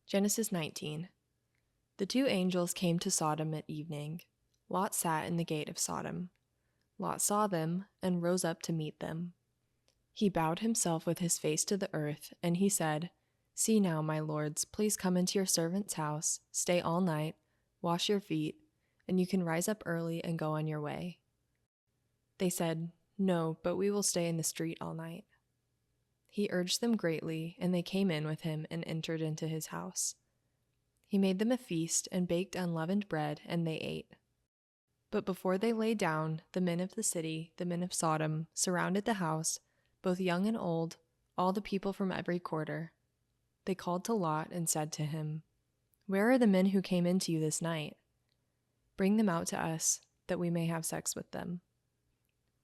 Genesis 19. The two angels came to Sodom at evening. Lot sat in the gate of Sodom. Lot saw them and rose up to meet them. He bowed himself with his face to the earth, and he said, "See now, my lords, please come into your servant's house, stay all night, wash your feet, and you can rise up early and go on your way." They said, "No, but we will stay in the street all night." He urged them greatly, and they came in with him and entered into his house. He made them a feast and baked unleavened bread, and they ate. But before they lay down, the men of the city, the men of Sodom, surrounded the house, both young and old, all the people from every quarter. They called to Lot and said to him, "Where are the men who came into you this night? Bring them out to us, that we may have sex with them."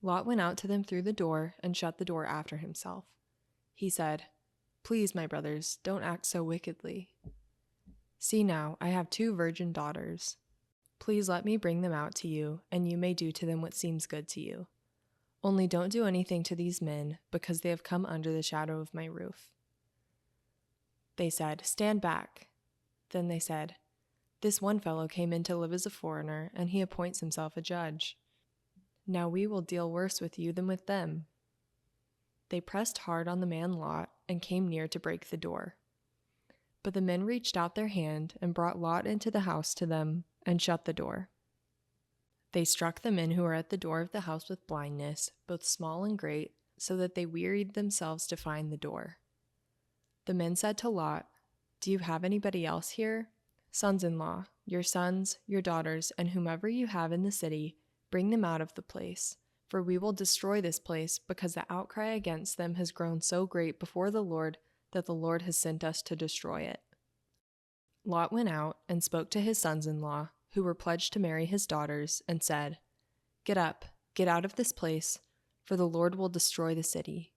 Lot went out to them through the door and shut the door after himself. He said, "Please, my brothers, don't act so wickedly. See now, I have 2 virgin daughters. Please let me bring them out to you, and you may do to them what seems good to you. Only don't do anything to these men, because they have come under the shadow of my roof." They said, "Stand back." Then they said, "This one fellow came in to live as a foreigner, and he appoints himself a judge. Now we will deal worse with you than with them." They pressed hard on the man Lot and came near to break the door. But the men reached out their hand and brought Lot into the house to them and shut the door. They struck the men who were at the door of the house with blindness, both small and great, so that they wearied themselves to find the door. The men said to Lot, "Do you have anybody else here? Sons-in-law, your sons, your daughters, and whomever you have in the city, bring them out of the place, for we will destroy this place, because the outcry against them has grown so great before the Lord that the Lord has sent us to destroy it." Lot went out and spoke to his sons-in-law, who were pledged to marry his daughters, and said, "Get up, get out of this place, for the Lord will destroy the city."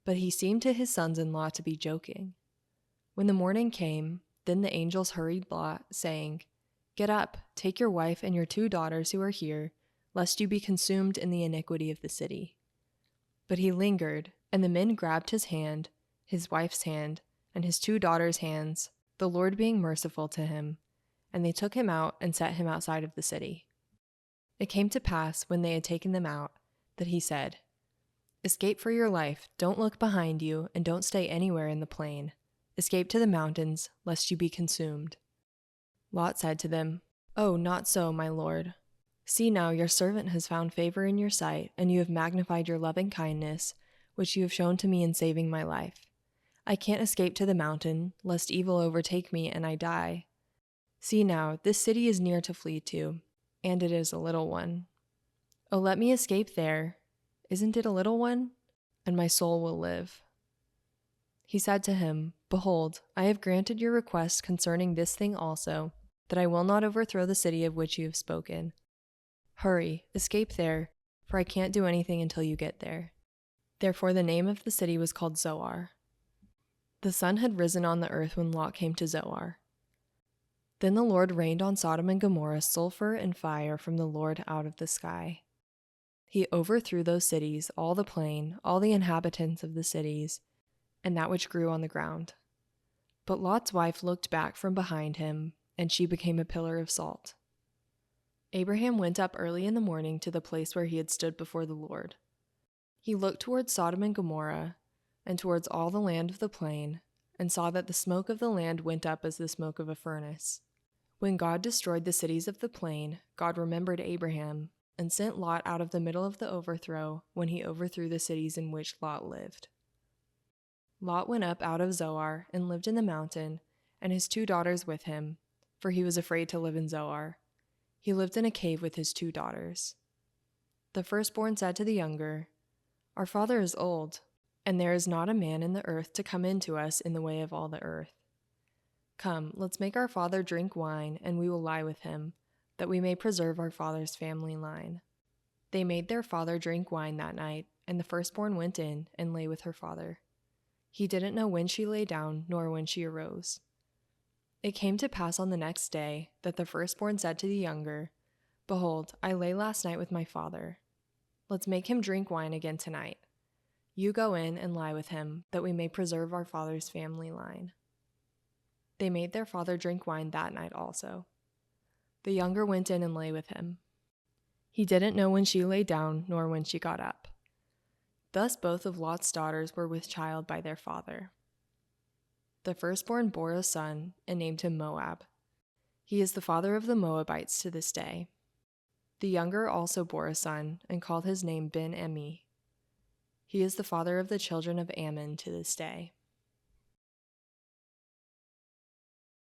But he seemed to his sons-in-law to be joking. When the morning came, then the angels hurried Lot, saying, "Get up, take your wife and your 2 daughters who are here, lest you be consumed in the iniquity of the city." But he lingered, and the men grabbed his hand, his wife's hand, and his 2 daughters' hands, the Lord being merciful to him, and they took him out and set him outside of the city. It came to pass, when they had taken them out, that he said, "Escape for your life, don't look behind you, and don't stay anywhere in the plain. Escape to the mountains, lest you be consumed." Lot said to them, "Oh, not so, my lord. See now, your servant has found favor in your sight, and you have magnified your loving kindness, which you have shown to me in saving my life. I can't escape to the mountain, lest evil overtake me and I die. See now, this city is near to flee to, and it is a little one. Oh, let me escape there. Isn't it a little one? And my soul will live." He said to him, "Behold, I have granted your request concerning this thing also, that I will not overthrow the city of which you have spoken. Hurry, escape there, for I can't do anything until you get there." Therefore the name of the city was called Zoar. The sun had risen on the earth when Lot came to Zoar. Then the Lord rained on Sodom and Gomorrah sulfur and fire from the Lord out of the sky. He overthrew those cities, all the plain, all the inhabitants of the cities, and that which grew on the ground. But Lot's wife looked back from behind him, and she became a pillar of salt. Abraham went up early in the morning to the place where he had stood before the Lord. He looked towards Sodom and Gomorrah, and towards all the land of the plain, and saw that the smoke of the land went up as the smoke of a furnace. When God destroyed the cities of the plain, God remembered Abraham, and sent Lot out of the middle of the overthrow when he overthrew the cities in which Lot lived. Lot went up out of Zoar and lived in the mountain, and his 2 daughters with him, for he was afraid to live in Zoar. He lived in a cave with his 2 daughters. The firstborn said to the younger, "Our father is old, and there is not a man in the earth to come in to us in the way of all the earth. Come, let's make our father drink wine, and we will lie with him, that we may preserve our father's family line." They made their father drink wine that night, and the firstborn went in and lay with her father. He didn't know when she lay down nor when she arose. It came to pass on the next day that the firstborn said to the younger, "Behold, I lay last night with my father. Let's make him drink wine again tonight. You go in and lie with him, that we may preserve our father's family line." They made their father drink wine that night also. The younger went in and lay with him. He didn't know when she lay down nor when she got up. Thus both of Lot's daughters were with child by their father. The firstborn bore a son and named him Moab. He is the father of the Moabites to this day. The younger also bore a son and called his name Ben-Ammi. He is the father of the children of Ammon to this day.